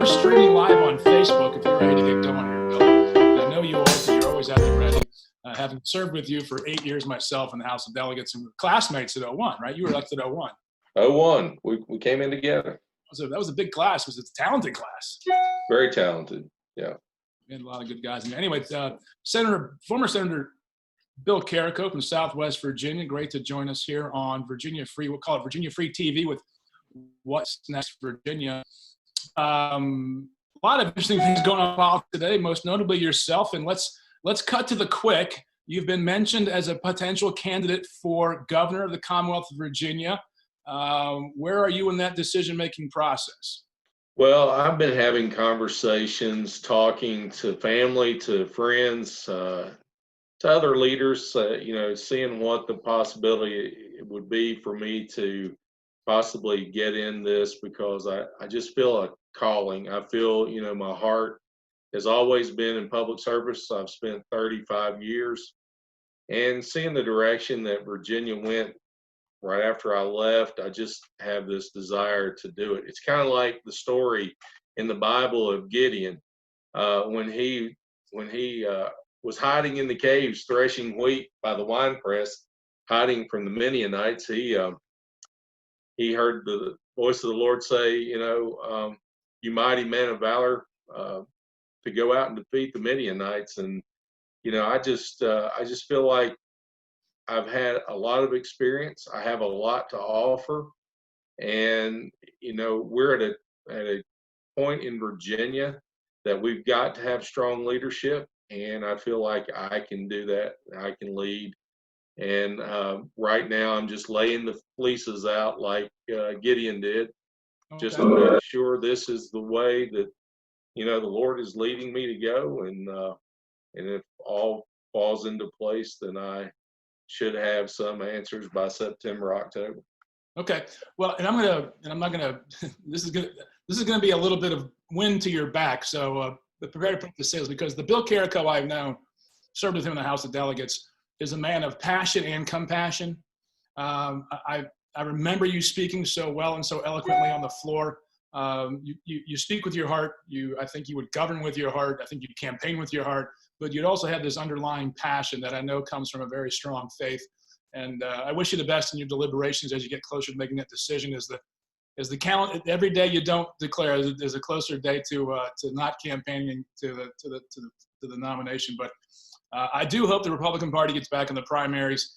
we're streaming live on Facebook if you're ready to get going here, Bill. I know you are because you're always at the ready. Having served with you for 8 years myself in the House of Delegates and classmates at '01, right? You were elected at '01. '01, we came in together. So that was a big class. It was a talented class. Very talented, yeah. We had a lot of good guys. Anyway, former Senator Bill Carrico from Southwest Virginia. Great to join us here on Virginia Free. We'll call it Virginia Free TV with What's Next Virginia. A lot of interesting things going on today, most notably yourself. And let's cut to the quick. You've been mentioned as a potential candidate for governor of the Commonwealth of Virginia. Where are you in that decision-making process? Well, I've been having conversations, talking to family, to friends, to other leaders, seeing what the possibility it would be for me to possibly get in this, because I just feel a calling. I feel, my heart has always been in public service. I've spent 35 years, and seeing the direction that Virginia went right after I left, I just have this desire to do it. It's kind of like the story in the Bible of Gideon, when he was hiding in the caves, threshing wheat by the winepress, hiding from the Midianites. He heard the voice of the Lord say, "You mighty man of valor, to go out and defeat the Midianites." And I just feel like I've had a lot of experience. I have a lot to offer, and we're at a point in Virginia that we've got to have strong leadership, and I feel like I can do that. I can lead, and right now I'm just laying the fleeces out like Gideon did, just to make sure this is the way that the Lord is leading me to go, and if all falls into place, then I should have some answers by September, October. Okay. Well, and I'm not gonna. This is gonna be a little bit of wind to your back. So prepare to put the sails, because the Bill Carrico I've known, served with him in the House of Delegates, is a man of passion and compassion. I remember you speaking so well and so eloquently on the floor. You speak with your heart. I think you would govern with your heart. I think you'd campaign with your heart. But you'd also have this underlying passion that I know comes from a very strong faith. And I wish you the best in your deliberations as you get closer to making that decision. As the calendar, every day you don't declare is a closer day to not campaigning to the nomination. But I do hope the Republican Party gets back in the primaries.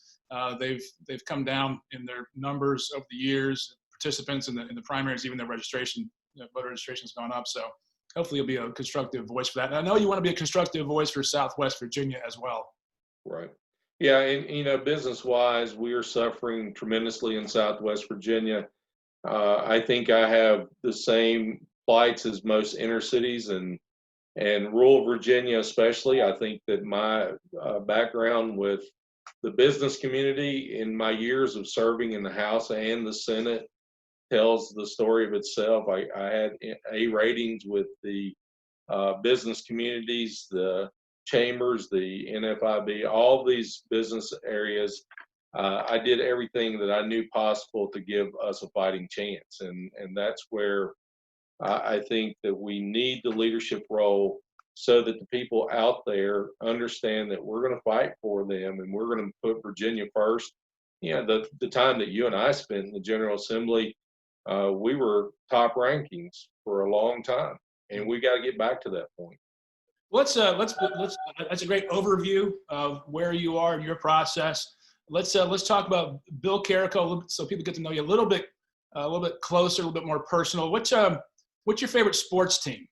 They've come down in their numbers over the years, participants in the primaries, even their registration, voter registration has gone up. So hopefully you'll be a constructive voice for that. And I know you want to be a constructive voice for Southwest Virginia as well. Right. Yeah, and business-wise, we are suffering tremendously in Southwest Virginia. I think I have the same plights as most inner cities and rural Virginia especially. I think that my background with the business community in my years of serving in the House and the Senate tells the story of itself. I had A ratings with the business communities, the chambers, the NFIB, all these business areas. I did everything that I knew possible to give us a fighting chance, and that's where I think that we need the leadership role, so that the people out there understand that we're going to fight for them, and we're going to put Virginia first. The time that you and I spent in the General Assembly, we were top rankings for a long time, and we got to get back to that point. Let's that's a great overview of where you are in your process. Let's talk about Bill Carrico, so people get to know you a little bit closer, a little bit more personal. What's your favorite sports team?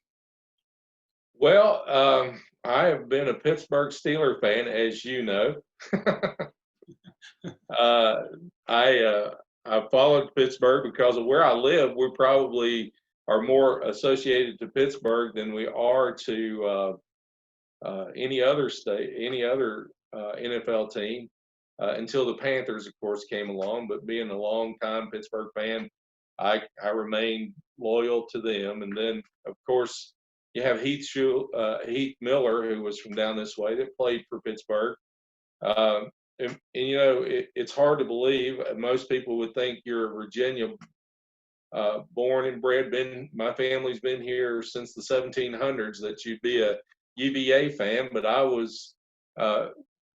Well, I have been a Pittsburgh Steelers fan, as you know. I followed Pittsburgh because of where I live. We probably are more associated to Pittsburgh than we are to any other state, any other NFL team, until the Panthers, of course, came along. But being a long-time Pittsburgh fan, I remained loyal to them. And then, of course, you have Heath Miller, who was from down this way, that played for Pittsburgh. And it's hard to believe. Most people would think you're a Virginia born and bred, my family's been here since the 1700s, that you'd be a UVA fan, but I was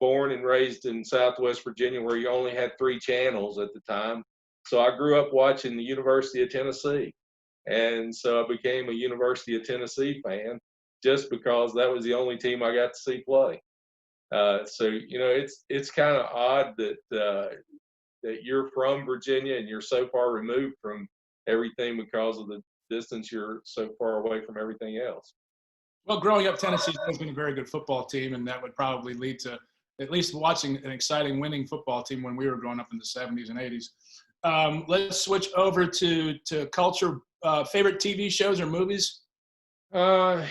born and raised in Southwest Virginia, where you only had 3 channels at the time. So I grew up watching the University of Tennessee. And so I became a University of Tennessee fan just because that was the only team I got to see play. So, it's kind of odd that you're from Virginia and you're so far removed from everything because of the distance you're so far away from everything else. Well, growing up, Tennessee's always been a very good football team, and that would probably lead to at least watching an exciting winning football team when we were growing up in the 70s and 80s. Let's switch over to culture. Favorite TV shows or movies? I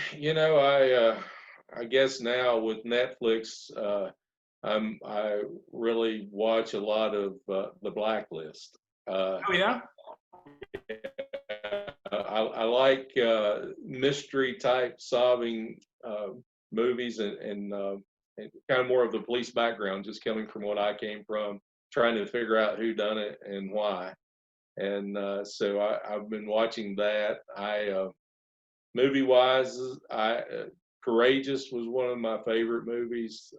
guess now with Netflix, I really watch a lot of The Blacklist. Oh yeah. I like mystery type solving movies and kind of more of the police background, just coming from what I came from, trying to figure out who done it and why. And so I've been watching that. Movie wise, Courageous was one of my favorite movies.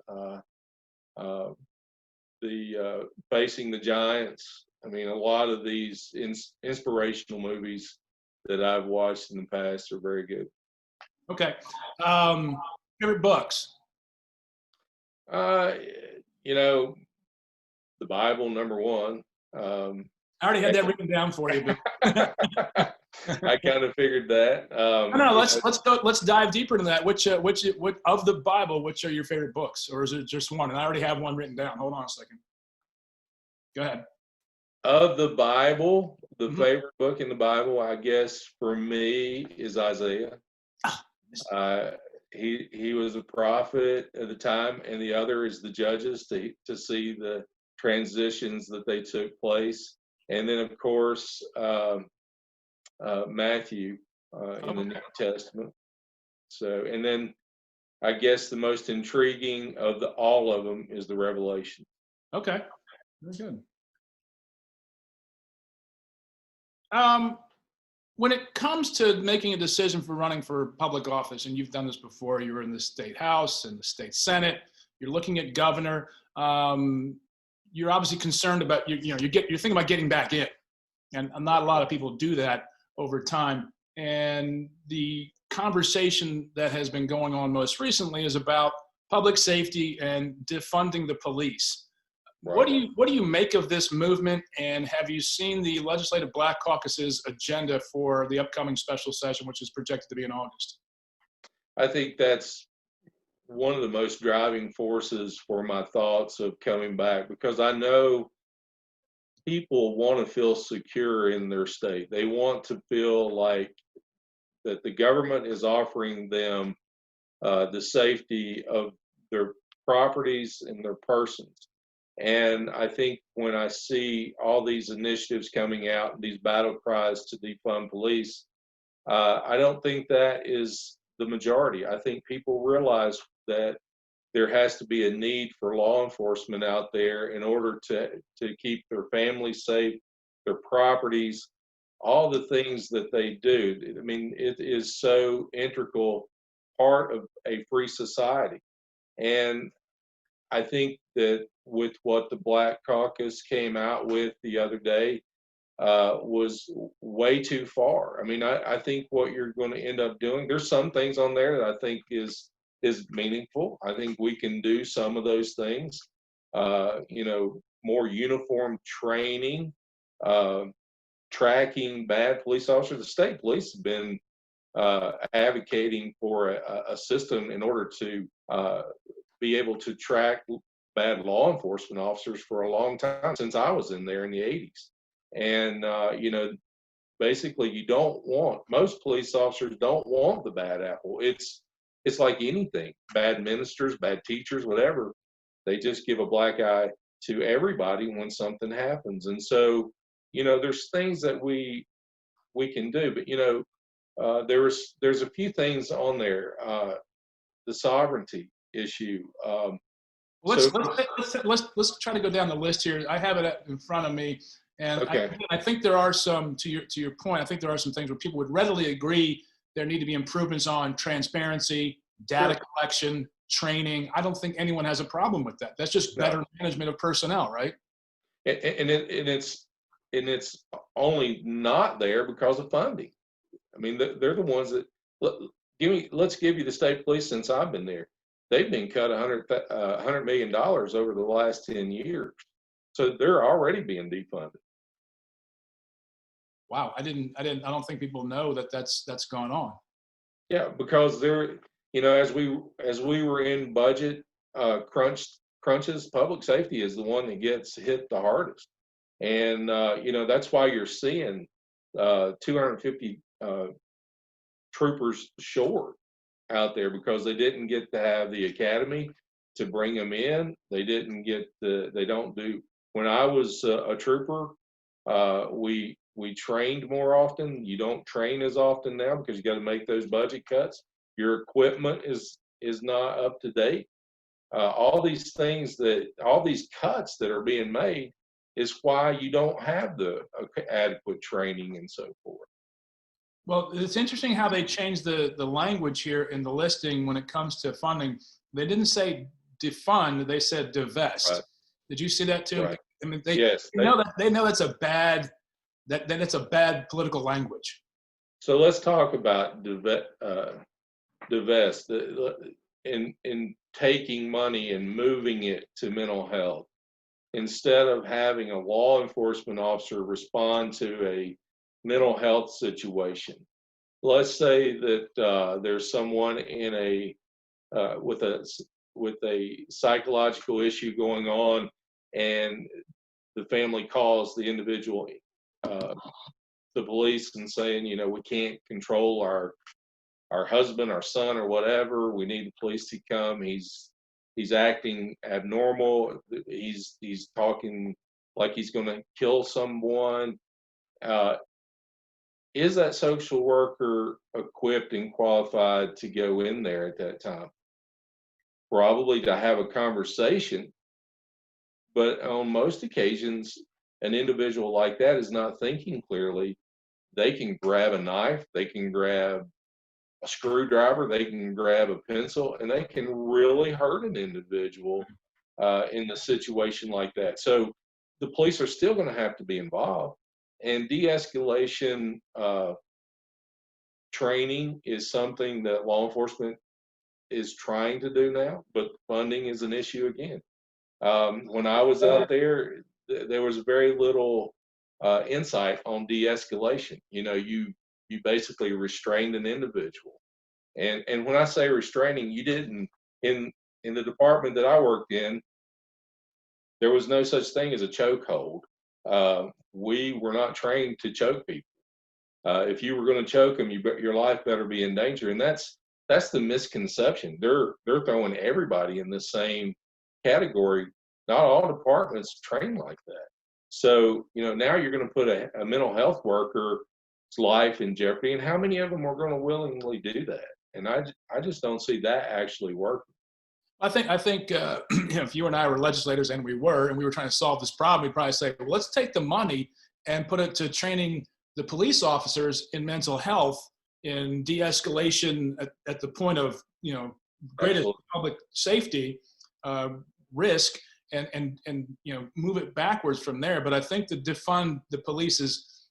The Facing the Giants. I mean, a lot of these inspirational movies that I've watched in the past are very good. Okay. Favorite books? The Bible, number one. I already had that written down for you. But I kind of figured that. No, let's dive deeper into that. Which of the Bible, which are your favorite books, or is it just one? And I already have one written down. Hold on a second. Go ahead. Of the Bible, the favorite book in the Bible, I guess for me, is Isaiah. He was a prophet at the time, and the other is the Judges, to see the transitions that they took place, and then of course Matthew in the New Testament. So, and then I guess the most intriguing of all of them is the Revelation. Okay, very good. When it comes to making a decision for running for public office, and you've done this before, you were in the state house and the state senate, you're looking at governor, you're obviously concerned about, you're thinking about getting back in, and not a lot of people do that over time. And the conversation that has been going on most recently is about public safety and defunding the police. Right. What do you make of this movement, and have you seen the Legislative Black Caucus's agenda for the upcoming special session, which is projected to be in August? I think that's one of the most driving forces for my thoughts of coming back, because I know people want to feel secure in their state. They want to feel like that the government is offering them the safety of their properties and their persons. And I think when I see all these initiatives coming out, these battle cries to defund police, I don't think that is the majority. I think people realize that there has to be a need for law enforcement out there in order to keep their families safe, their properties, all the things that they do. I mean, it is so integral part of a free society. And I think that with what the Black Caucus came out with the other day was way too far. I mean, I think what you're going to end up doing, there's some things on there that I think is meaningful. I think we can do some of those things, more uniform training, tracking bad police officers. The state police have been advocating for a system in order to be able to track bad law enforcement officers for a long time, since I was in there in the 80s. And, basically most police officers don't want the bad apple. It's like anything, bad ministers, bad teachers, whatever. They just give a black eye to everybody when something happens. And so, there's things that we can do, but, there's a few things on there. The sovereignty issue. Let's try to go down the list here. I have it in front of me. And Okay. I think there are some, to your point, I think there are some things where people would readily agree there need to be improvements on transparency, data Sure. collection, training. I don't think anyone has a problem with that. That's just No. better management of personnel, right? And it's only not there because of funding. I mean, they're the ones that let's give you the state police since I've been there. They've been cut $100 million over the last 10 years, so they're already being defunded. Wow, I don't think people know that that's gone on. Yeah, because they're, as we were in budget crunches, public safety is the one that gets hit the hardest, and that's why you're seeing 250 troopers short out there, because they didn't get to have the academy to bring them in. They didn't get they don't do. When I was a trooper, we trained more often. You don't train as often now because you got to make those budget cuts. Your equipment is not up to date. All these cuts that are being made is why you don't have the adequate training and so forth. Well, it's interesting how they changed the language here in the listing when it comes to funding. They didn't say defund, they said divest. Right. Did you see that too? Right. I mean, Yes. they know that's a bad it's a bad political language. So let's talk about divest in taking money and moving it to mental health instead of having a law enforcement officer respond to a mental health situation. Let's say that there's someone in with a psychological issue going on, and the family calls the individual, the police, and saying, we can't control our husband, our son, or whatever. We need the police to come. He's acting abnormal. He's talking like he's going to kill someone. Is that social worker equipped and qualified to go in there at that time? Probably to have a conversation, but on most occasions, an individual like that is not thinking clearly. They can grab a knife, they can grab a screwdriver, they can grab a pencil, and they can really hurt an individual in a situation like that. So the police are still going to have to be involved. And de-escalation training is something that law enforcement is trying to do now, but funding is an issue again. When I was out there, there was very little insight on de-escalation. You basically restrained an individual, and when I say restraining, you didn't in the department that I worked in. There was no such thing as a chokehold. We were not trained to choke people. If you were going to choke them, your life better be in danger, and that's the misconception. They're throwing everybody in the same category. Not all departments train like that. So now you're going to put a mental health worker's life in jeopardy, and how many of them are going to willingly do that? And I just don't see that actually working. I think if you and I were legislators, and we were trying to solve this problem, we'd probably say, well, let's take the money and put it to training the police officers in mental health, in de-escalation at the point of greatest Absolutely. public safety risk, and move it backwards from there. But I think the defund the police is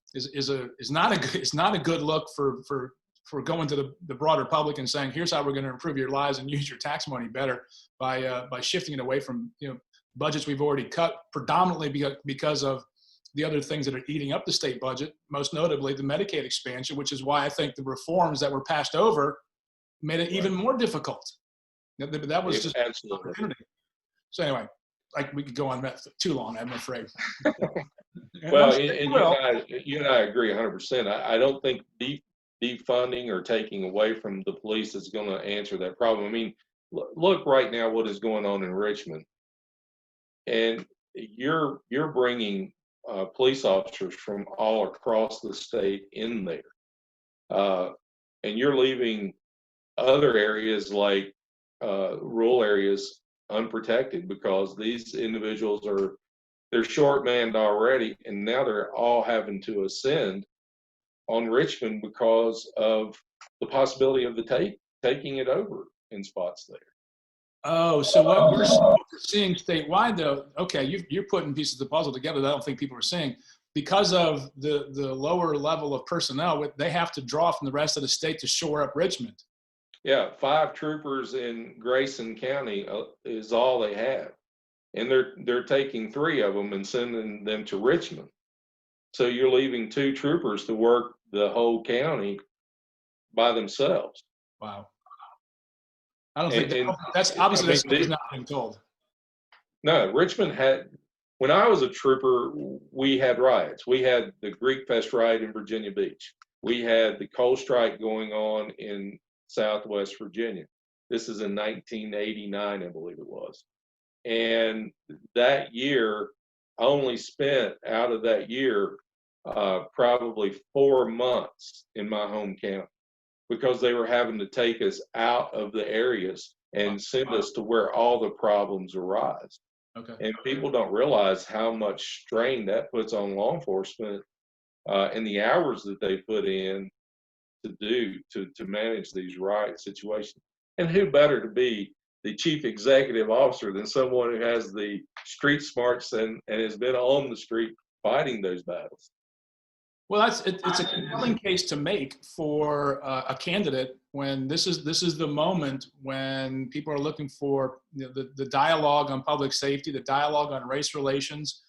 not a good look for going to the broader public and saying, here's how we're going to improve your lives and use your tax money better by shifting it away from budgets we've already cut, predominantly because of the other things that are eating up the state budget, most notably the Medicaid expansion, which is why I think the reforms that were passed over made it even more difficult. That was just Absolutely. opportunity. So anyway, we could go on that too long, I'm afraid. Well, and you and I agree 100%. I don't think defunding or taking away from the police is going to answer that problem. I mean, look right now what is going on in Richmond, and you're bringing police officers from all across the state in there, and you're leaving other areas like rural areas unprotected because these individuals are they're short manned already, and now they're all having to ascend on Richmond because of the possibility of the taking it over in spots there. Oh, so what we're seeing statewide, though, okay, you're putting pieces of the puzzle together that I don't think people are seeing. Because of the lower level of personnel, they have to draw from the rest of the state to shore up Richmond. Yeah, 5 troopers in Grayson County is all they have, and they're taking 3 of them and sending them to Richmond. So you're leaving 2 troopers to work the whole county by themselves. Wow. I don't think that's obviously that's something not being told. No, Richmond had, when I was a trooper, we had riots. We had the Greek Fest riot in Virginia Beach. We had the coal strike going on in Southwest Virginia. This is in 1989, I believe it was. And that year, I only spent out of that year probably 4 months in my home county, because they were having to take us out of the areas and send us to where all the problems arise. Okay. And people don't realize how much strain that puts on law enforcement and the hours that they put in to manage these riot situations. And who better to be the chief executive officer than someone who has the street smarts and has been on the street fighting those battles? Well, it's a compelling case to make for a candidate when this is the moment when people are looking for the dialogue on public safety, the dialogue on race relations,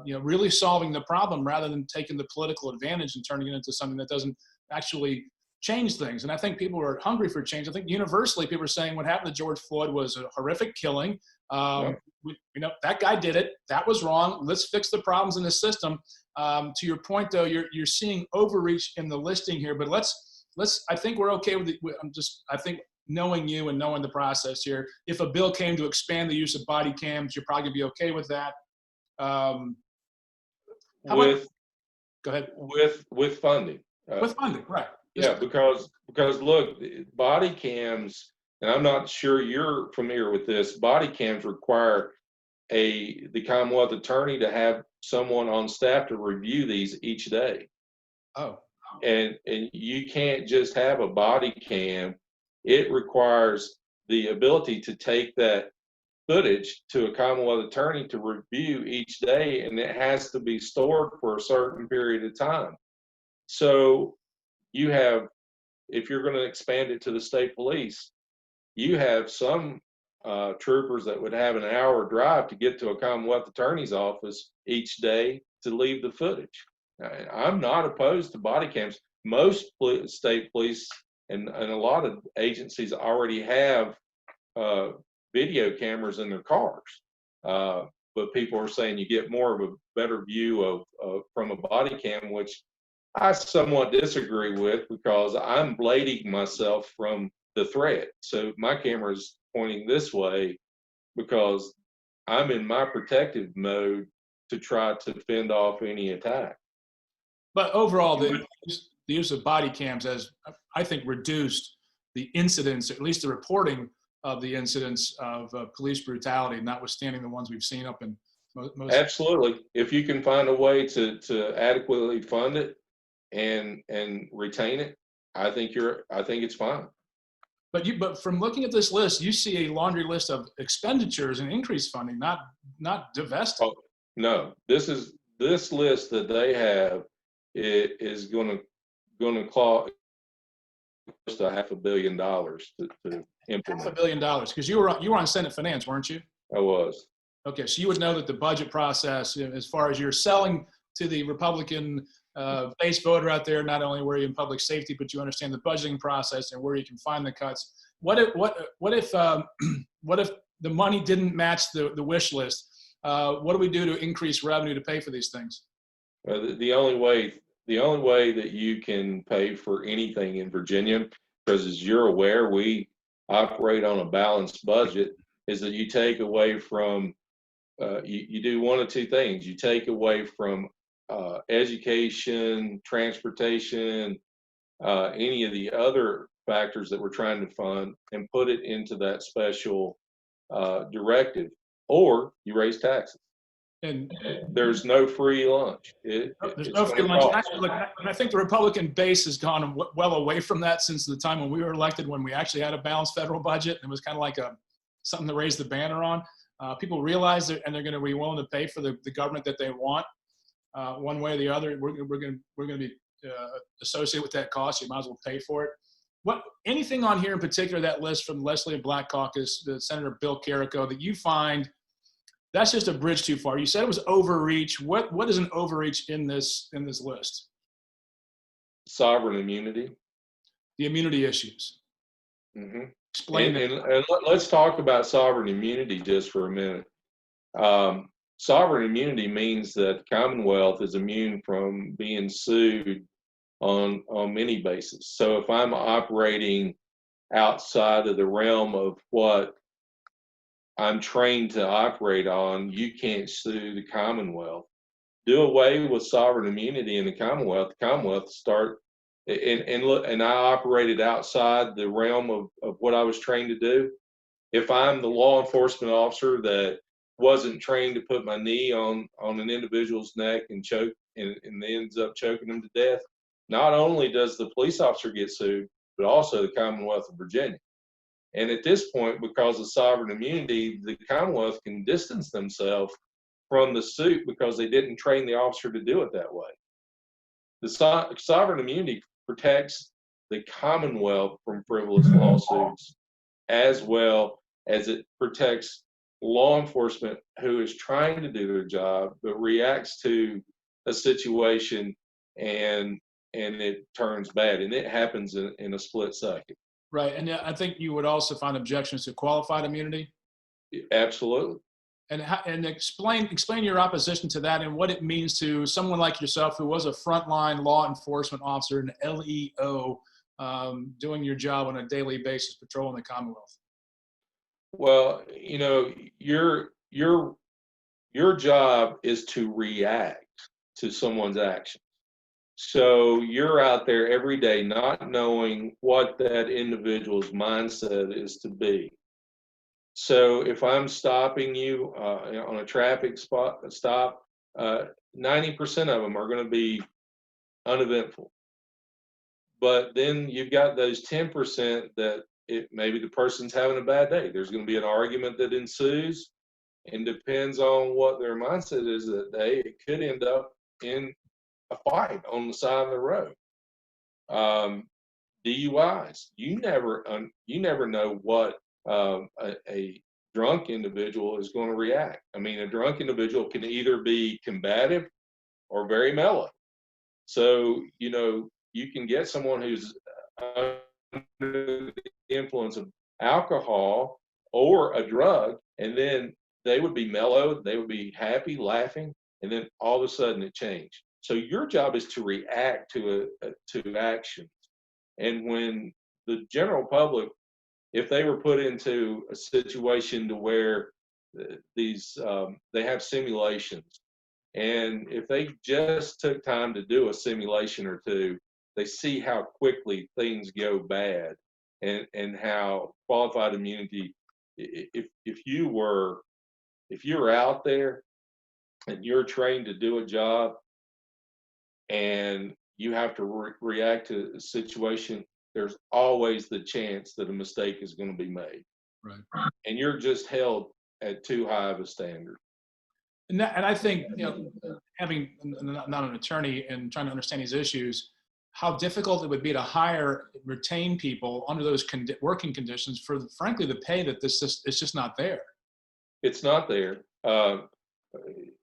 really solving the problem rather than taking the political advantage and turning it into something that doesn't actually change things. And I think people are hungry for change. I think universally people are saying what happened to George Floyd was a horrific killing. That guy did it. That was wrong. Let's fix the problems in the system. To your point, though, you're seeing overreach in the listing here. But let's. I think we're okay with it. I think knowing you and knowing the process here, if a bill came to expand the use of body cams, you're probably gonna be okay with that. Go ahead. With funding. With funding, right? Yeah, because look, body cams, and I'm not sure you're familiar with this. Body cams require the Commonwealth attorney to have someone on staff to review these each day. Oh. And you can't just have a body cam. It requires the ability to take that footage to a Commonwealth attorney to review each day, and it has to be stored for a certain period of time. So you have, if you're going to expand it to the state police, you have some troopers that would have an hour drive to get to a Commonwealth attorney's office each day to leave the footage. I'm not opposed to body cams. Most state police and a lot of agencies already have video cameras in their cars. But people are saying you get more of a better view of from a body cam, which I somewhat disagree with, because I'm blading myself from the threat. So my camera is pointing this way because I'm in my protective mode to try to fend off any attack. But overall, the use of body cams has, I think, reduced the incidents, at least the reporting of the incidents of police brutality, notwithstanding the ones we've seen up in most. Absolutely. If you can find a way to adequately fund it and retain it, I think it's fine. But from looking at this list, you see a laundry list of expenditures and increased funding, not divesting. Oh, no, this list that they have is going to cost $500 million to implement. $500 million, because you were on Senate Finance, weren't you? I was. Okay, so you would know that the budget process, as far as you're selling to the Republican base voter out there, not only where you're in public safety, but you understand the budgeting process and where you can find the cuts. What if the money didn't match the wish list? What do we do to increase revenue to pay for these things? The only way that you can pay for anything in Virginia, because as you're aware, we operate on a balanced budget, is that you take away from, you do one of two things. You take away from education, transportation, any of the other factors that we're trying to fund, and put it into that special directive, or you raise taxes. And There's no free lunch. there's It's no going free to lunch. And cost. actually, look, and I think the Republican base has gone well away from that since the time when we were elected, when we actually had a balanced federal budget. It was kind of like something to raise the banner on. People realize that, and they're going to be willing to pay for the government that they want, one way or the other. We're going to be associated with that cost. You might as well pay for it. Anything on here in particular, that list from Leslie and Black Caucus, the Senator Bill Carrico, that you find that's just a bridge too far? You said it was overreach. What is an overreach in this list? Sovereign immunity. The immunity issues. Mm-hmm. Explain that. And let's talk about sovereign immunity just for a minute. Sovereign immunity means that the Commonwealth is immune from being sued on many bases. So if I'm operating outside of the realm of what I'm trained to operate on, you can't sue the Commonwealth. Do away with sovereign immunity in the Commonwealth start and I operated outside the realm of what I was trained to do. If I'm the law enforcement officer that wasn't trained to put my knee on an individual's neck and choke and ends up choking them to death, not only does the police officer get sued, but also the Commonwealth of Virginia. And at this point, because of sovereign immunity, the Commonwealth can distance themselves from the suit because they didn't train the officer to do it that way. The sovereign immunity protects the Commonwealth from frivolous lawsuits, as well as it protects law enforcement who is trying to do their job but reacts to a situation and it turns bad, and it happens in a split second. Right, and I think you would also find objections to qualified immunity. Absolutely. And explain your opposition to that and what it means to someone like yourself who was a frontline law enforcement officer, an LEO, doing your job on a daily basis, patrolling the Commonwealth. Well, your job is to react to someone's action. So you're out there every day not knowing what that individual's mindset is to be. So if I'm stopping you on a traffic stop, 90% of them are going to be uneventful. But then you've got those 10% that maybe the person's having a bad day. There's going to be an argument that ensues, and depends on what their mindset is that day, it could end up in a fight on the side of the road. DUIs, you never know what a drunk individual is going to react. I mean, a drunk individual can either be combative or very mellow. So, you can get someone who's under the influence of alcohol or a drug, and then they would be mellow, they would be happy, laughing, and then all of a sudden it changed. So your job is to react to actions. And when the general public, if they were put into a situation to where they have simulations, and if they just took time to do a simulation or two, they see how quickly things go bad, and how qualified immunity, if you're out there and you're trained to do a job and you have to react to a situation, there's always the chance that a mistake is going to be made. Right. And you're just held at too high of a standard. And I think, having not an attorney and trying to understand these issues, how difficult it would be to retain people under those working conditions for, frankly, the pay that it's just not there. It's not there. An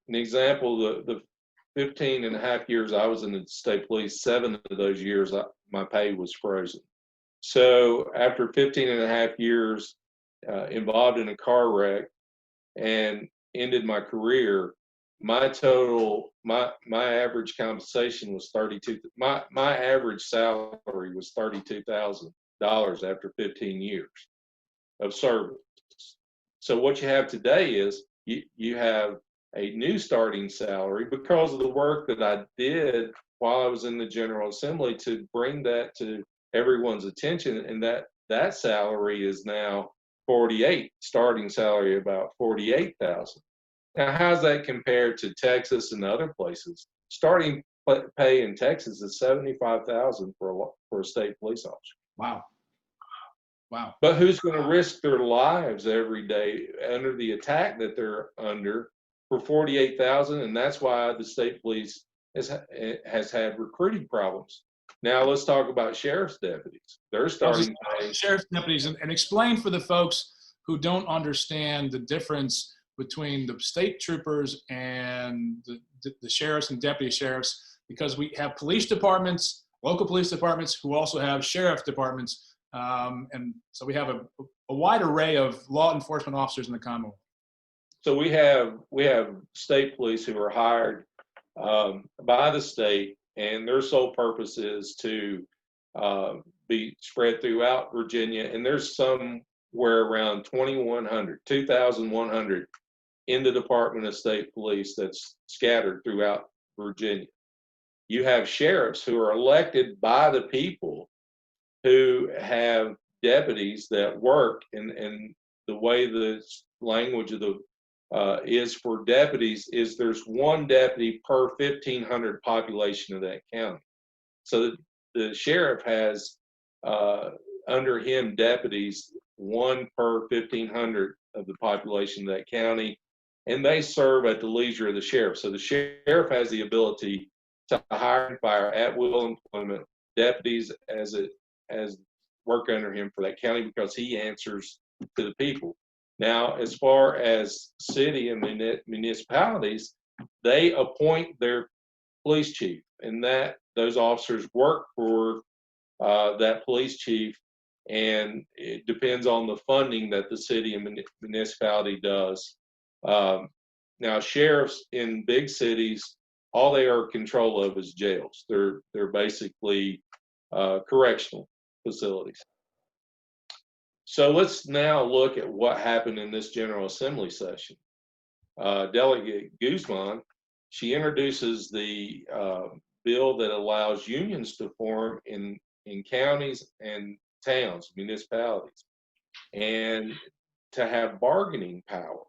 example, the 15 and a half years I was in the state police, 7 of those years, my pay was frozen. So after 15 and a half years involved in a car wreck and ended my career, my average compensation was my average salary was $32,000 after 15 years of service. So what you have today is you have a new starting salary because of the work that I did while I was in the General Assembly to bring that to everyone's attention, and that salary is now starting salary about $48,000. Now, how's that compared to Texas and other places? Starting pay in Texas is $75,000 for a state police officer. Wow. Wow. But who's going to risk their lives every day under the attack that they're under for $48,000? And that's why the state police has had recruiting problems. Now let's talk about sheriff's deputies. They're starting pay. Sheriff's deputies, and explain for the folks who don't understand the difference between the state troopers and the sheriffs and deputy sheriffs, because we have police departments, local police departments, who also have sheriff departments. And so we have a wide array of law enforcement officers in the Commonwealth. So we have state police who are hired by the state, and their sole purpose is to be spread throughout Virginia. And there's somewhere around 2,100 in the Department of State Police that's scattered throughout Virginia. You have sheriffs who are elected by the people, who have deputies that work, and the way the language of the is for deputies is there's one deputy per 1,500 population of that county. So the sheriff has under him deputies, one per 1,500 of the population of that county, and they serve at the leisure of the sheriff. So the sheriff has the ability to hire and fire at will employment deputies as work under him for that county, because he answers to the people. Now, as far as city and municipalities, they appoint their police chief, and that those officers work for that police chief, and it depends on the funding that the city and municipality does. Now, sheriffs in big cities, all they are in control of is jails. They're basically correctional facilities. So let's now look at what happened in this General Assembly session. Delegate Guzman, she introduces the bill that allows unions to form in counties and towns, municipalities, and to have bargaining power.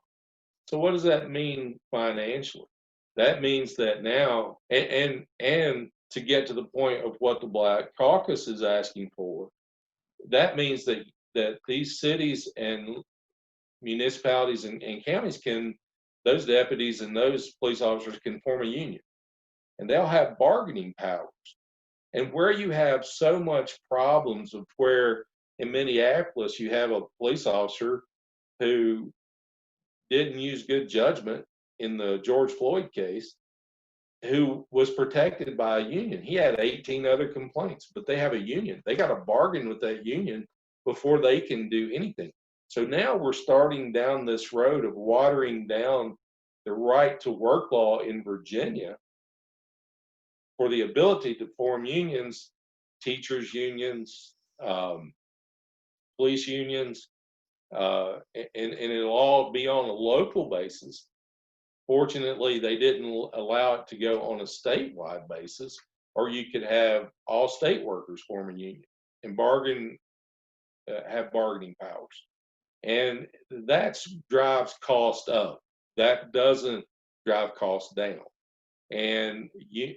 So what does that mean financially? That means that now, and to get to the point of what the Black Caucus is asking for, that means that these cities and municipalities and counties those deputies and those police officers can form a union, and they'll have bargaining powers. And where you have so much problems of where in Minneapolis you have a police officer who didn't use good judgment in the George Floyd case, who was protected by a union. He had 18 other complaints, but they have a union. They got to bargain with that union before they can do anything. So now we're starting down this road of watering down the right to work law in Virginia for the ability to form unions, teachers unions, police unions, and it'll all be on a local basis. Fortunately, they didn't allow it to go on a statewide basis, or you could have all state workers form a union and have bargaining powers. And that drives cost up. That doesn't drive costs down. And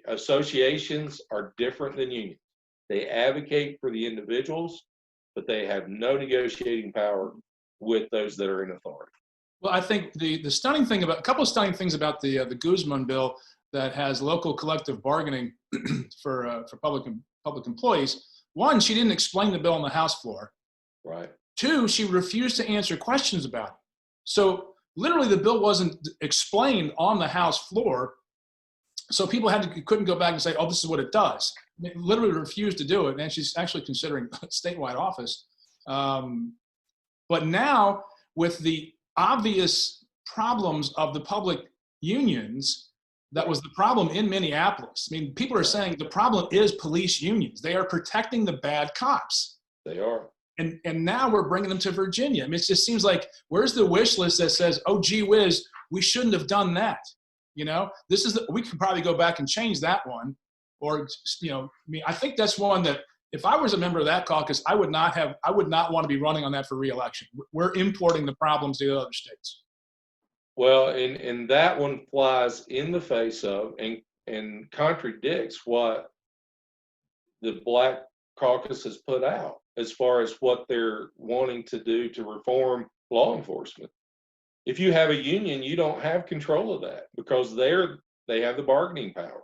associations are different than unions. They advocate for the individuals, but they have no negotiating power with those that are in authority. Well, I think the stunning thing a couple of stunning things about the Guzman bill that has local collective bargaining for public employees. One, she didn't explain the bill on the House floor. Right. Two, she refused to answer questions about it. So literally, the bill wasn't explained on the House floor. So people couldn't go back and say, "Oh, this is what it does." They literally refused to do it, and she's actually considering statewide office. But now, with the obvious problems of the public unions, that was the problem in Minneapolis. I mean, people are saying the problem is police unions. They are protecting the bad cops. They are. And now we're bringing them to Virginia. I mean, it just seems like, where's the wish list that says, "Oh, gee whiz, we shouldn't have done that"? You know, we could probably go back and change that one. Or, I mean, I think that's one that if I was a member of that caucus, I would not want to be running on that for re-election. We're importing the problems to the other states. Well, and that one flies in the face of and contradicts what the Black Caucus has put out as far as what they're wanting to do to reform law enforcement. If you have a union, you don't have control of that because they have the bargaining power.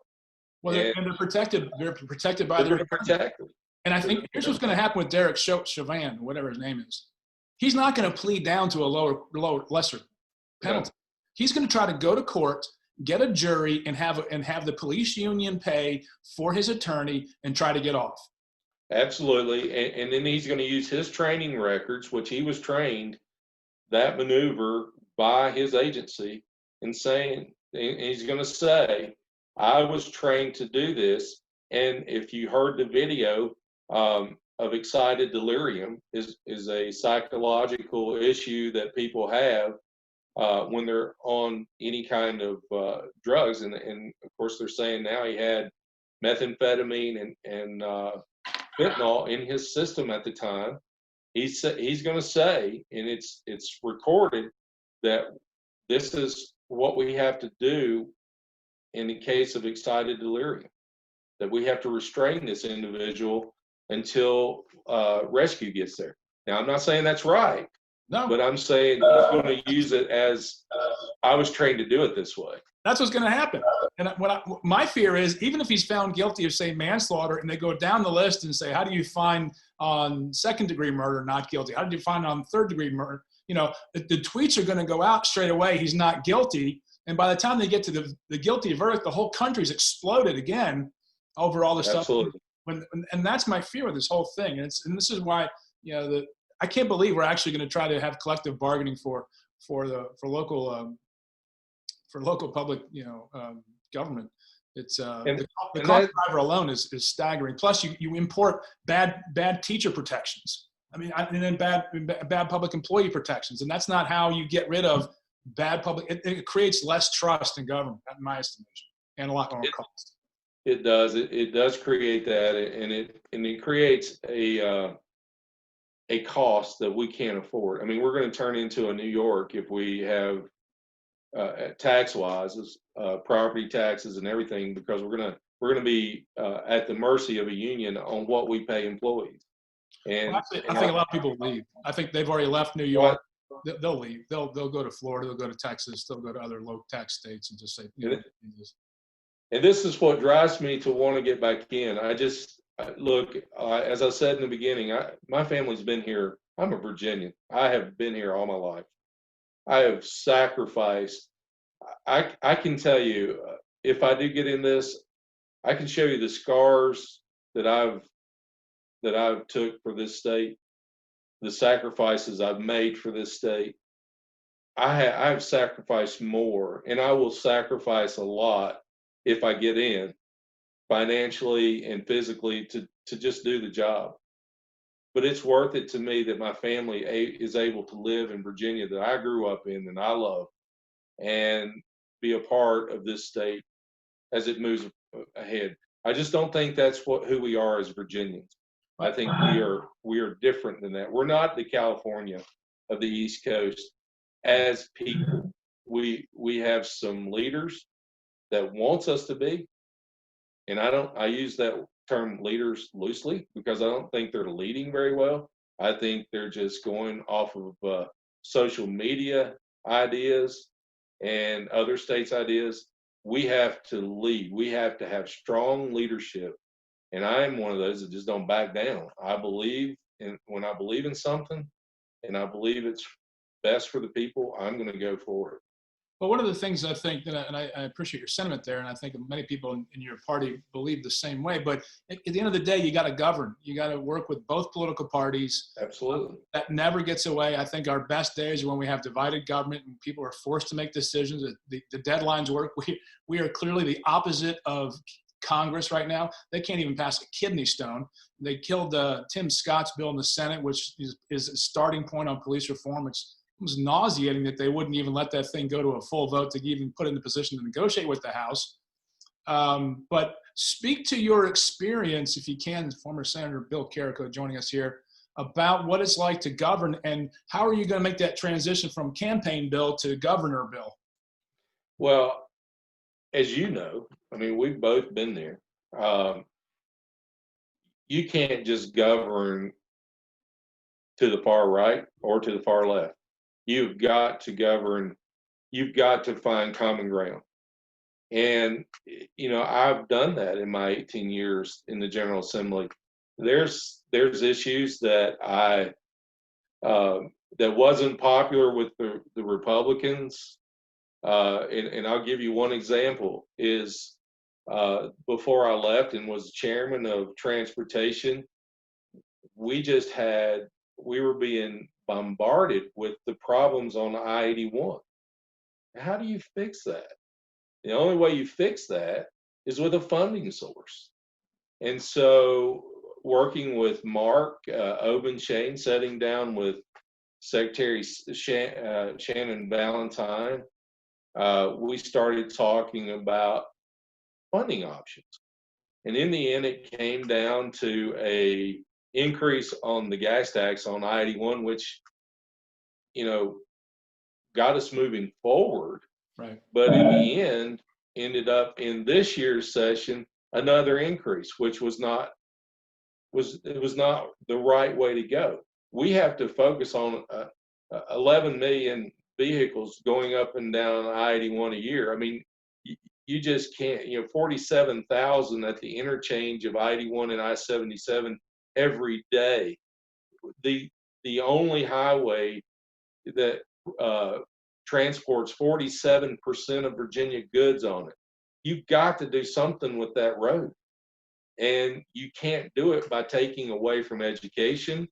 Well, And they're protected. They're protected by their. they're protected. And I think here's what's going to happen with Derek Chauvin, whatever his name is. He's not going to plead down to a lesser penalty. No. He's going to try to go to court, get a jury, and have the police union pay for his attorney and try to get off. Absolutely. And then he's going to use his training records, which he was trained that maneuver by his agency, and he's going to say, I was trained to do this. And if you heard the video of excited delirium is a psychological issue that people have when they're on any kind of drugs. And of course, they're saying now he had methamphetamine and fentanyl in his system at the time. He's going to say, and it's recorded, that this is what we have to do in the case of excited delirium, that we have to restrain this individual until rescue gets there. Now, I'm not saying that's right, No, but I'm saying he's going to use it as I was trained to do it this way. that's what's going to happen. And my fear is, even if he's found guilty of, say, manslaughter, and they go down the list and say, how do you find on second-degree murder not guilty? How did you find on third-degree murder? You know, the tweets are going to go out straight away, he's not guilty. And by the time they get to the guilty verdict, the whole country's exploded again over all this Absolutely. stuff. And that's my fear with this whole thing. And this is why, you know, I can't believe we're actually going to try to have collective bargaining for local public, you know, government. It's the cost driver alone is staggering. Plus, you import bad teacher protections. I mean, and then bad public employee protections, and that's not how you get rid of bad public. It creates less trust in government, in my estimation, and a lot more cost. It does. It does create that, and it creates a cost that we can't afford. I mean, we're going to turn into a New York if we have tax-wise, property taxes and everything, because we're gonna be at the mercy of a union on what we pay employees. And I think a lot of people leave. I think they've already left New York. They'll leave. They'll go to Florida. They'll go to Texas. They'll go to other low tax states and just say, you know, and this is what drives me to want to get back in. Look, as I said in the beginning, my family's been here. I'm a Virginian. I have been here all my life. I have sacrificed. I can tell you, if I do get in this, I can show you the scars that I've took for this state, the sacrifices I've made for this state. I have sacrificed more, and I will sacrifice a lot if I get in, financially and physically, to just do the job. But it's worth it to me that my family is able to live in Virginia that I grew up in and I love, and be a part of this state as it moves ahead. I just don't think that's who we are as Virginians. I think we are different than that. We're not the California of the East Coast as people. We have some leaders that wants us to be, and I use that term leaders loosely because I don't think they're leading very well. I think they're just going off of social media ideas and other states' ideas. We have to lead. We have to have strong leadership. And I am one of those that just don't back down. I believe when I believe in something and I believe it's best for the people, I'm going to go for it. Well, one of the things I think, and I appreciate your sentiment there, and I think many people in your party believe the same way, but at the end of the day, you got to govern. You got to work with both political parties. Absolutely. That never gets away. I think our best days are when we have divided government and people are forced to make decisions. The deadlines work. We are clearly the opposite of Congress right now. They can't even pass a kidney stone. They killed Tim Scott's bill in the Senate, which is a starting point on police reform. It was nauseating that they wouldn't even let that thing go to a full vote to even put in the position to negotiate with the House. But speak to your experience, if you can, former Senator Bill Carrico joining us here, about what it's like to govern and how are you going to make that transition from campaign bill to governor bill? Well, as you know, I mean, we've both been there. Um, you can't just govern to the far right or to the far left. You've got to govern, you've got to find common ground. And, I've done that in my 18 years in the General Assembly. There's issues that that wasn't popular with the Republicans. And I'll give you one example is before I left and was chairman of transportation, we were being bombarded with the problems on I-81. How do you fix that? The only way you fix that is with a funding source. And so, working with Mark Obenshane, sitting down with Secretary Shannon Valentine, we started talking about funding options. And in the end, it came down to a increase on the gas tax on I-81, which, got us moving forward. Right. But in the end, ended up in this year's session, another increase, which was not the right way to go. We have to focus on 11 million vehicles going up and down I-81 a year. I mean, you just can't, 47,000 at the interchange of I-81 and I-77 every day. The only highway that transports 47% of Virginia goods on it. You've got to do something with that road. And you can't do it by taking away from education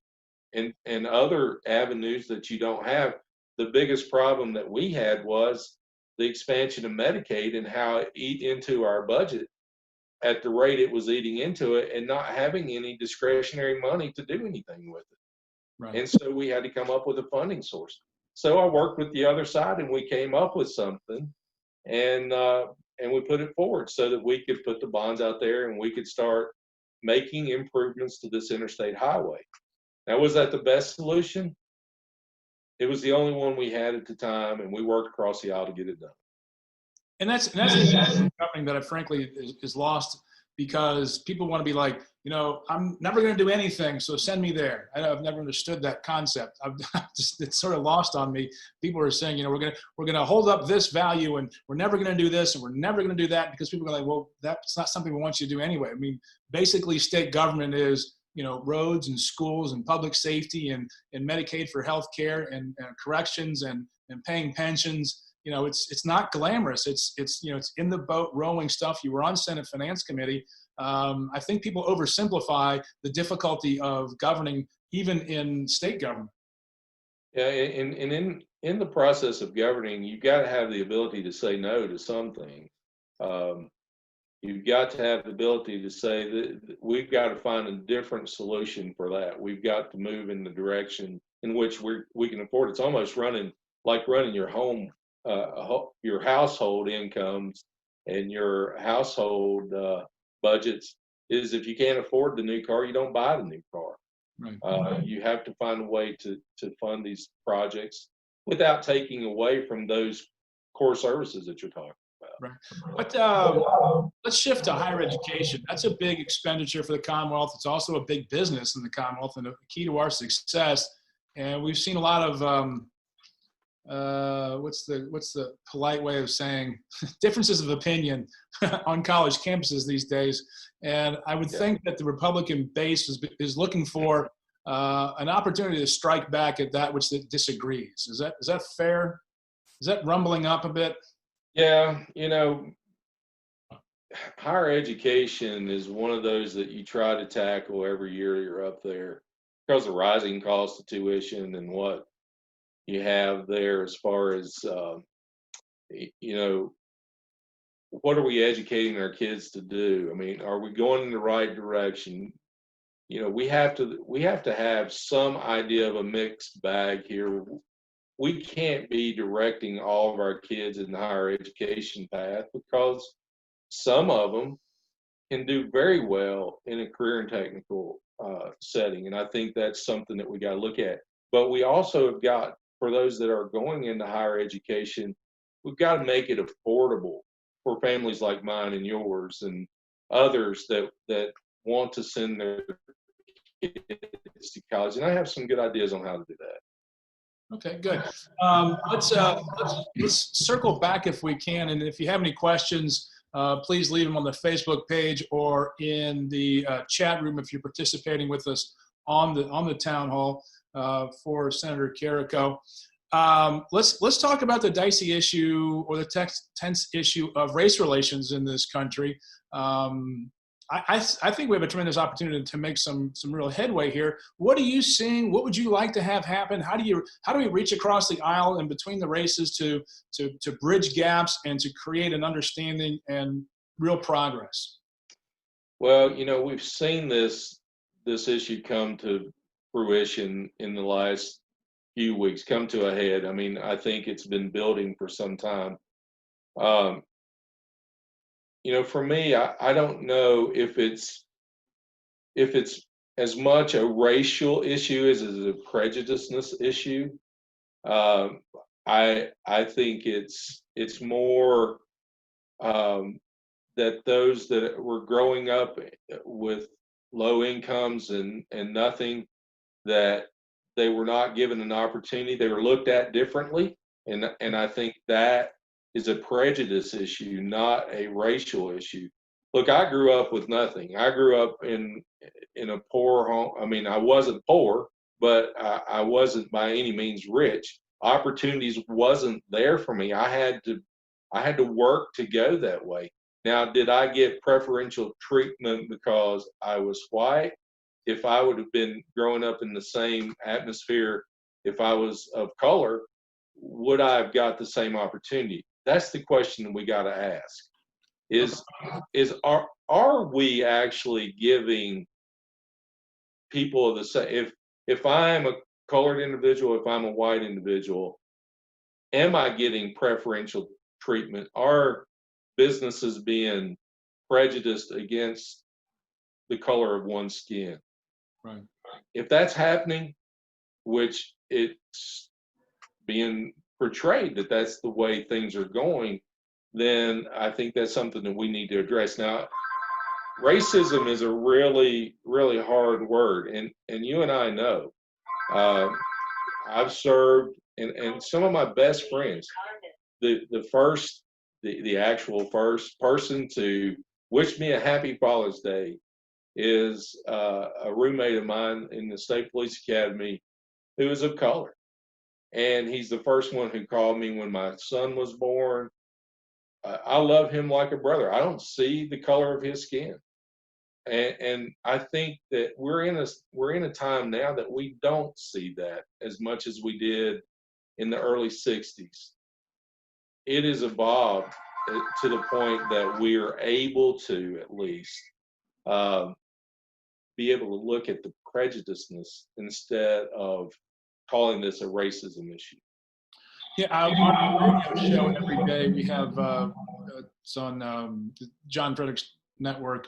and other avenues that you don't have. The biggest problem that we had was the expansion of Medicaid and how it ate into our budget at the rate it was eating into it and not having any discretionary money to do anything with it. Right. And so we had to come up with a funding source. So I worked with the other side and we came up with something and we put it forward so that we could put the bonds out there and we could start making improvements to this interstate highway. Now, was that the best solution? It was the only one we had at the time, and we worked across the aisle to get it done. And that's something that I frankly is lost because people want to be like, I'm never going to do anything, so send me there. I've never understood that concept. It's sort of lost on me. People are saying, we're going to hold up this value, and we're never going to do this, and we're never going to do that, because people are like, well, that's not something we want you to do anyway. I mean, basically, state government is, roads and schools and public safety and Medicaid for health care and corrections and paying pensions. It's not glamorous. It's in the boat rowing stuff. You were on Senate Finance Committee. I think people oversimplify the difficulty of governing, even in state government. Yeah, and in the process of governing, you've got to have the ability to say no to some things. You've got to have the ability to say that we've got to find a different solution for that. We've got to move in the direction in which we can afford. It's almost running your home. Your household incomes and your household budgets is if you can't afford the new car, you don't buy the new car. Right. You have to find a way to fund these projects without taking away from those core services that you're talking about. Right. But let's shift to higher education. That's a big expenditure for the Commonwealth. It's also a big business in the Commonwealth and a key to our success. And we've seen a lot of what's the polite way of saying differences of opinion on college campuses these days. And I would think that the Republican base is looking for an opportunity to strike back at that which it disagrees. Is that fair? Is that rumbling up a bit? Yeah, higher education is one of those that you try to tackle every year you're up there because of rising cost of tuition and what you have there as far as what are we educating our kids to do? I mean, are we going in the right direction? We have to have some idea of a mixed bag here. We can't be directing all of our kids in the higher education path because some of them can do very well in a career and technical setting, and I think that's something that we got to look at. But we also have got, for those that are going into higher education, we've got to make it affordable for families like mine and yours and others that want to send their kids to college. And I have some good ideas on how to do that. Okay, good. Let's circle back if we can, and if you have any questions, please leave them on the Facebook page or in the chat room if you're participating with us on the town hall for Senator Carrico. Let's talk about the dicey issue or the tense issue of race relations in this country. I think we have a tremendous opportunity to make some real headway here. What are you seeing? What would you like to have happen? How do we reach across the aisle and between the races to bridge gaps and to create an understanding and real progress? Well, we've seen this issue come to fruition in the last few weeks, come to a head. I mean, I think it's been building for some time. For me, I don't know if it's as much a racial issue as a prejudiceness issue. I think it's more that those that were growing up with low incomes and nothing, that they were not given an opportunity. They were looked at differently, and I think that is a prejudice issue, not a racial issue. Look, I grew up with nothing. I grew up in a poor home. I mean, I wasn't poor, but I wasn't by any means rich. Opportunities wasn't there for me. I had to work to go that way. Now, did I get preferential treatment because I was white? If I would have been growing up in the same atmosphere, if I was of color, would I have got the same opportunity? That's the question that we got to ask. Are we actually giving people the same? If I'm a colored individual, if I'm a white individual, am I getting preferential treatment? Are businesses being prejudiced against the color of one's skin? Right. If that's happening, which it's being portrayed that that's the way things are going, then I think that's something that we need to address. Now, racism is a really, really hard word, and you and I know. I've served, and some of my best friends, the actual first person to wish me a happy Father's Day is a roommate of mine in the State Police Academy who is of color. And he's the first one who called me when my son was born. I love him like a brother. I don't see the color of his skin. And I think that we're in a time now that we don't see that as much as we did in the early 60s. It has evolved to the point that we are able to at least be able to look at the prejudiceness instead of calling this a racism issue. Yeah, on our radio show every day we have it's on the John Frederick's network.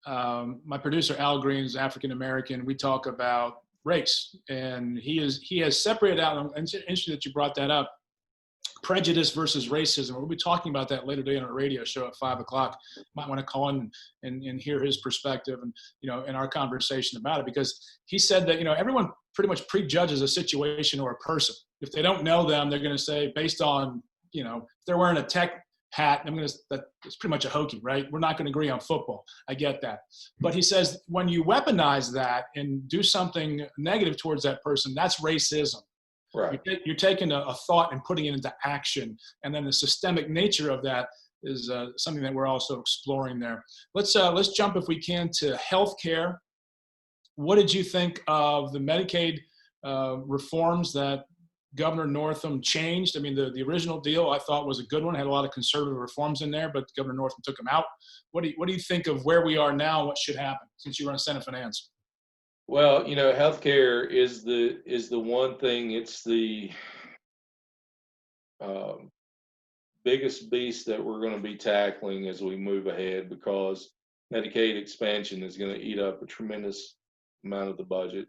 My producer Al Green is African American. We talk about race, and he has separated out. And it's interesting that you brought that up. Prejudice versus racism. We'll be talking about that later today on a radio show at 5:00. Might want to call in and hear his perspective and in our conversation about it, because he said that everyone pretty much prejudges a situation or a person. If they don't know them, they're going to say based on if they're wearing a tech hat, that's pretty much a hokey, right? We're not going to agree on football. I get that, but he says when you weaponize that and do something negative towards that person, that's racism. Right. You're taking a thought and putting it into action, and then the systemic nature of that is something that we're also exploring there. Let's jump, if we can, to healthcare. What did you think of the Medicaid reforms that Governor Northam changed? I mean, the original deal I thought was a good one. It had a lot of conservative reforms in there, but Governor Northam took them out. What do you think of where we are now? What should happen, since you run Senate Finance? Well, healthcare is the one thing. It's the biggest beast that we're going to be tackling as we move ahead, because Medicaid expansion is going to eat up a tremendous amount of the budget.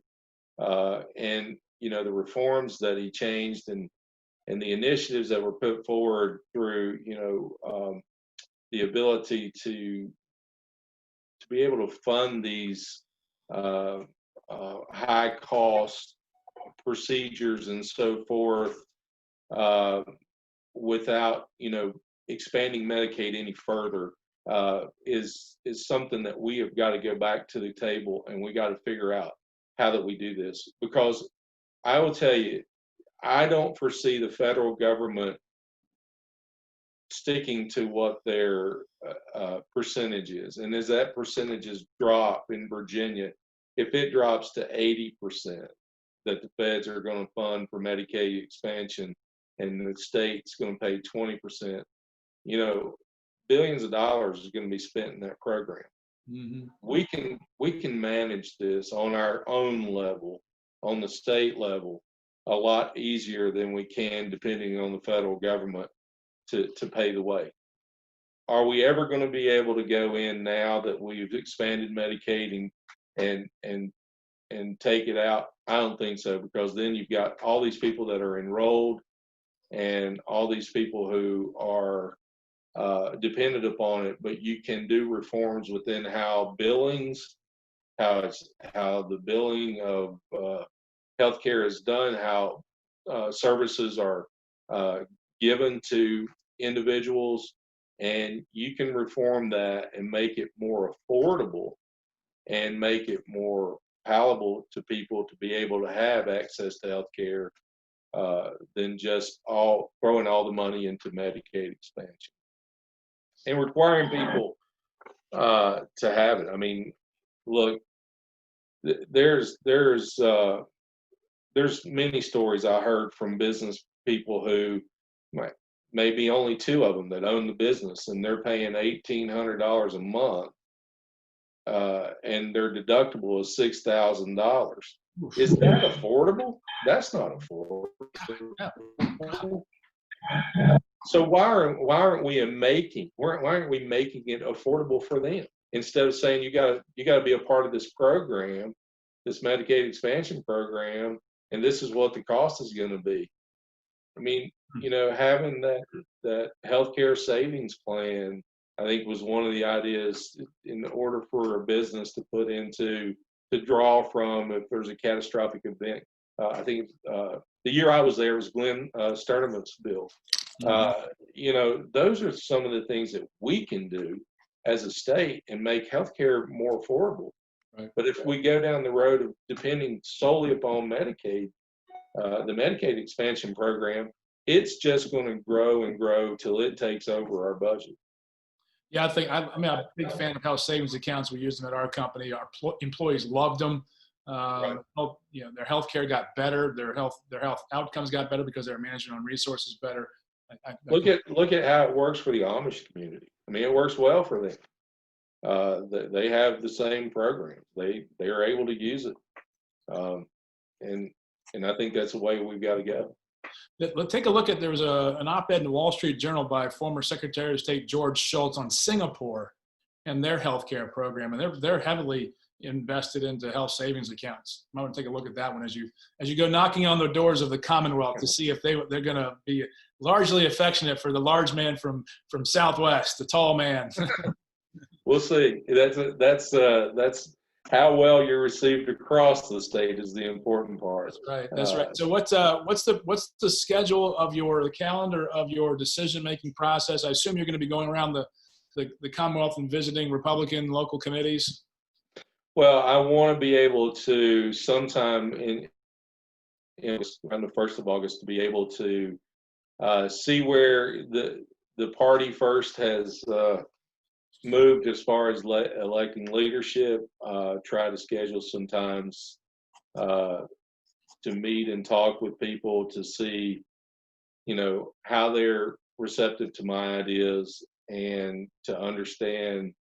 And the reforms that he changed and and the initiatives that were put forward through, the ability to be able to fund these high cost procedures and so forth, without expanding Medicaid any further, is something that we have got to go back to the table, and we got to figure out how that we do this. Because I will tell you, I don't foresee the federal government sticking to what their percentage is. And as that percentages drop in Virginia, if it drops to 80%, that the feds are going to fund for Medicaid expansion and the state's going to pay 20%, billions of dollars is going to be spent in that program. Mm-hmm. We can manage this on our own level, on the state level, a lot easier than we can depending on the federal government to pay the way. Are we ever going to be able to go in now that we've expanded Medicaid and take it out? I don't think so, because then you've got all these people that are enrolled and all these people who are dependent upon it. But you can do reforms within how billings, how the billing of healthcare is done, how services are given to individuals, and you can reform that and make it more affordable and make it more palatable to people to be able to have access to healthcare, than just throwing all the money into Medicaid expansion and requiring people to have it. I mean, look, there's many stories I heard from business people who maybe only two of them that own the business, and they're paying $1,800 a month, and their deductible is $6,000. Is that affordable? That's not affordable. So why aren't we making it affordable for them, instead of saying you got to be a part of this program, this Medicaid expansion program, and this is what the cost is going to be? I mean, having that healthcare savings plan, I think, was one of the ideas in order for a business to draw from if there's a catastrophic event. I think the year I was there was Glenn Sturtevant's bill. Those are some of the things that we can do as a state and make healthcare more affordable. Right. But if we go down the road of depending solely upon Medicaid, the Medicaid expansion program, it's just going to grow and grow till it takes over our budget. Yeah, I'm a big fan of health savings accounts. We use them at our company. Our employees loved them. Right. Their health care got better. Their health outcomes got better because they're managing on resources better. Look at how it works for the Amish community. I mean, it works well for them. They have the same programs. They are able to use it, and I think that's the way we've got to go. Let's take a look at, there was an op-ed in the Wall Street Journal by former Secretary of State George Shultz on Singapore and their healthcare program, and they're heavily invested into health savings accounts. I want to take a look at that one as you go knocking on the doors of the Commonwealth to see if they're going to be largely affectionate for the large man from Southwest, the tall man. We'll see. That's how well you're received across the state is the important part. That's right. So what's the schedule of the calendar of your decision-making process? I assume you're going to be going around the Commonwealth and visiting Republican local committees. Well, I want to be able to sometime around the 1st of August to be able to see where the party first has moved as far as electing leadership, try to schedule some times to meet and talk with people to see, how they're receptive to my ideas, and to understand,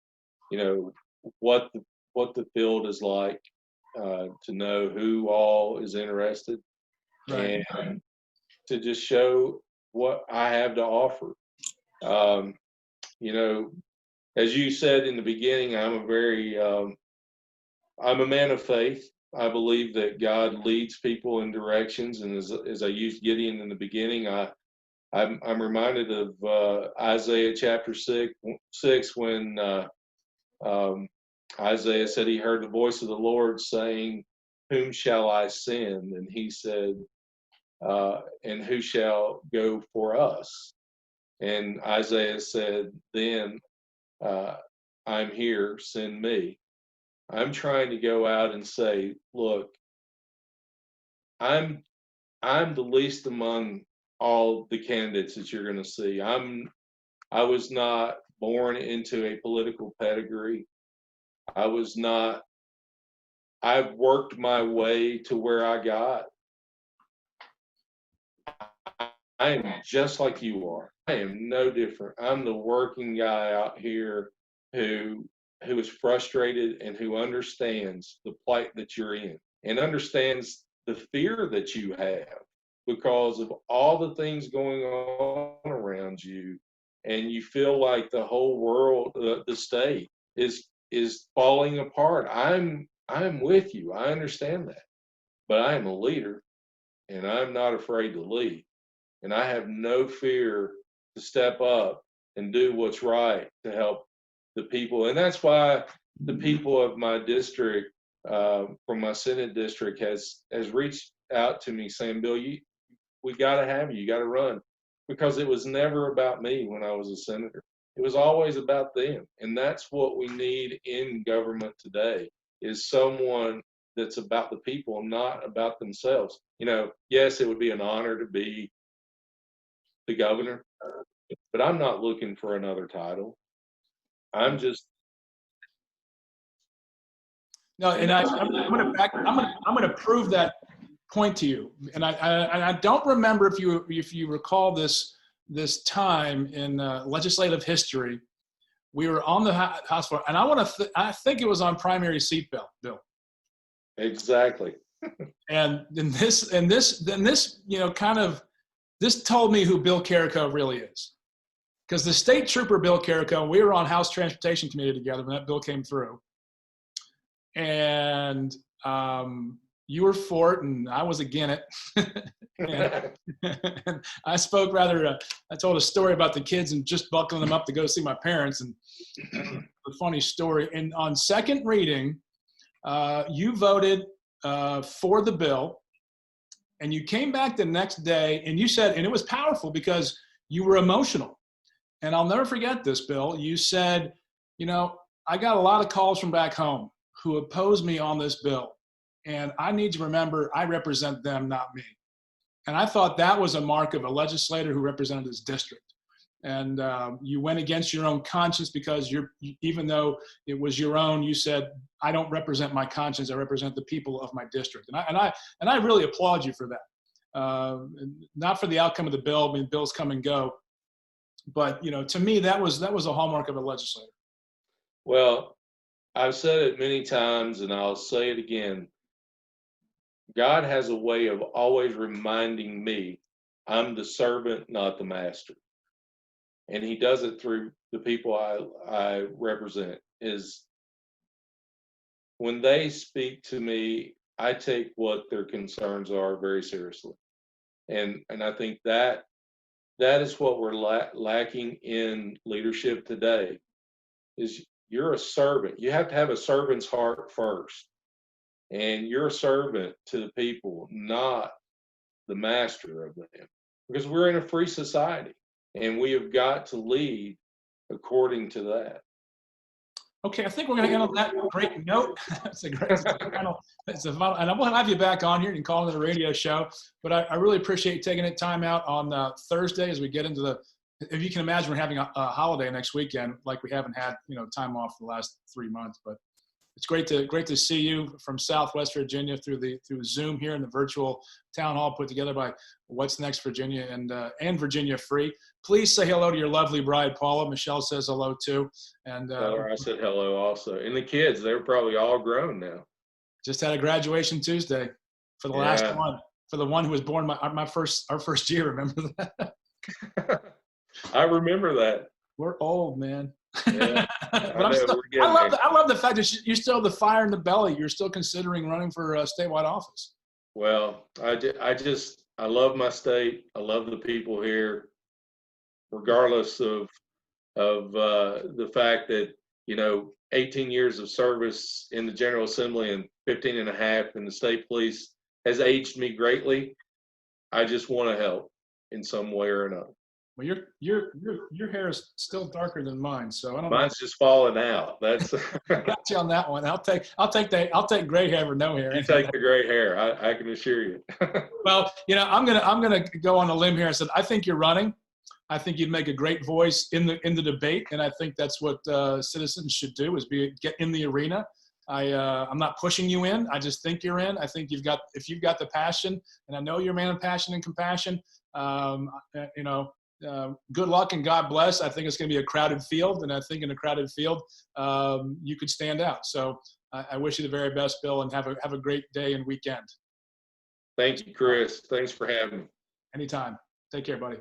what the field is like, to know who all is interested, right, and to just show what I have to offer. As you said in the beginning, I'm a man of faith. I believe that God leads people in directions, and as I used Gideon in the beginning, I'm reminded of Isaiah chapter 6 when Isaiah said he heard the voice of the Lord saying, "Whom shall I send?" And he said, "And who shall go for us?" And Isaiah said, "Then I'm here, send me." I'm trying to go out and say, look, I'm the least among all the candidates that you're going to see. I was not born into a political pedigree. I've worked my way to where I got. I am just like you are. I am no different. I'm the working guy out here who is frustrated and who understands the plight that you're in and understands the fear that you have because of all the things going on around you, and you feel like the whole world, the state is falling apart. I'm with you. I understand that, but I am a leader, and I'm not afraid to lead, and I have no fear to step up and do what's right to help the people. And that's why the people of my district, from my Senate district, has reached out to me saying, "Bill, we got to have you. You got to run," because it was never about me when I was a senator. It was always about them, and that's what we need in government today: is someone that's about the people, not about themselves. Yes, it would be an honor to be the governor, but I'm not looking for another title. I'm just No, and I'm going to I'm going to prove that point to you. And I don't remember if you recall this time in legislative history. We were on the House floor, and I think it was on primary seat bill. exactly. And this this told me who Bill Carrico really is. Because the state trooper, Bill Carrico, we were on House Transportation Committee together when that bill came through. And you were for it, and I was against it. and I spoke I told a story about the kids and just buckling them up to go see my parents. And a funny story. And on second reading, you voted for the bill. And you came back the next day and you said, and it was powerful because you were emotional. And I'll never forget this, Bill. You said, I got a lot of calls from back home who opposed me on this bill. And I need to remember I represent them, not me. And I thought that was a mark of a legislator who represented his district. And you went against your own conscience because even though it was your own, you said, I don't represent my conscience. I represent the people of my district. And I really applaud you for that. Not for the outcome of the bill. I mean, bills come and go. But, to me, that was a hallmark of a legislator. Well, I've said it many times, and I'll say it again. God has a way of always reminding me I'm the servant, not the master. And he does it through the people I represent. Is when they speak to me, I take what their concerns are very seriously. And I think that is what we're lacking in leadership today, is you're a servant. You have to have a servant's heart first. And you're a servant to the people, not the master of them. Because we're in a free society, and we have got to lead according to that. Okay, I think we're going to end on that great note. It's a final, and I will have you back on here. You can call it a radio show. But I really appreciate you taking time out on Thursday as we get into if you can imagine, we're having a holiday next weekend, like we haven't had, time off the last 3 months. But it's great to see you from Southwest Virginia through Zoom here in the virtual town hall put together by What's Next Virginia and Virginia Free. Please say hello to your lovely bride, Paula. Michelle says hello too. And I said hello also. And the kids, they're probably all grown now. Just had a graduation Tuesday for the last one, for the one who was born our first year. Remember that? I remember that. We're old, man. Yeah, But I know, we're getting there. I love the fact that you still have the fire in the belly. You're still considering running for a statewide office. Well, I love my state. I love the people here, regardless of the fact that, 18 years of service in the General Assembly and 15 and a half in the state police has aged me greatly. I just want to help in some way or another. Well, your hair is still darker than mine, so I don't know. Mine's just falling out. That's Got you on that one. I'll take gray hair or no hair. You take the gray hair. I can assure you. Well, I'm gonna go on a limb here and say I think you're running. I think you'd make a great voice in the debate, and I think that's what citizens should do is get in the arena. I'm not pushing you in. I just think you're in. I think if you've got the passion, and I know you're a man of passion and compassion. Good luck and God bless. I think it's going to be a crowded field, and I think in a crowded field, you could stand out. So I wish you the very best, Bill, and have a great day and weekend. Thank you, Chris. Thanks for having me. Anytime. Take care, buddy.